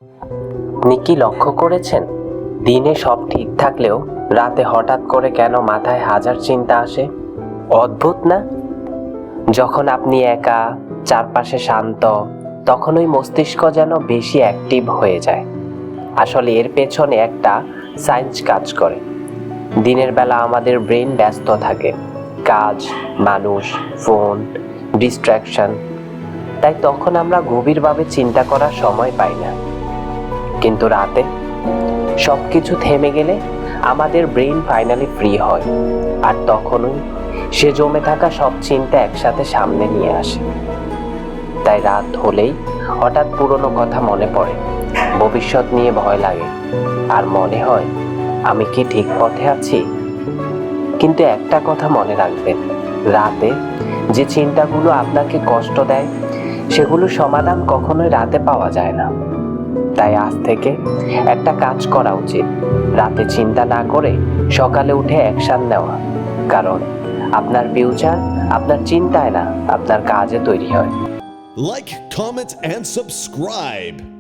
আপনি কি লক্ষ্য করেছেন, দিনে সব ঠিক থাকলেও রাতে হঠাৎ করে কেন মাথায় হাজার চিন্তা আসে? অদ্ভুত না? যখন আপনি একা, চারপাশে শান্ত, তখন ওই মস্তিষ্ক যেন বেশি অ্যাক্টিভ হয়ে যায়। আসলে এর পেছনে একটা সায়েন্স কাজ করে। দিনের বেলা আমাদের ব্রেন ব্যস্ত থাকে, কাজ, মানুষ, ফোন, ডিস্ট্র্যাকশন, তাই তখন আমরা গভীরভাবে চিন্তা করার সময় পাই না। কিন্তু রাতে সবকিছু থেমে গেলে আমাদের ব্রেন ফাইনালি ফ্রি হয়, আর তখনই সে জমে থাকা সব চিন্তা একসাথে সামনে নিয়ে আসে। তাই রাত হলেই হঠাৎ পুরনো কথা মনে পড়ে, ভবিষ্যৎ নিয়ে ভয় লাগে, আর মনে হয় আমি কি ঠিক পথে আছি? কিন্তু একটা কথা মনে রাখবেন, রাতে যে চিন্তাগুলো আপনাকে কষ্ট দেয়, সেগুলো সমাধান কখনোই রাতে পাওয়া যায় না। তাই আজ থেকে একটা কাজ করা উচিত, রাতে চিন্তা না করে সকালে উঠে অ্যাকশন নেওয়া। কারণ আপনার ফিউচার আপনার চিন্তায় না, আপনার কাজে তৈরি হয়। Like, comment, and subscribe.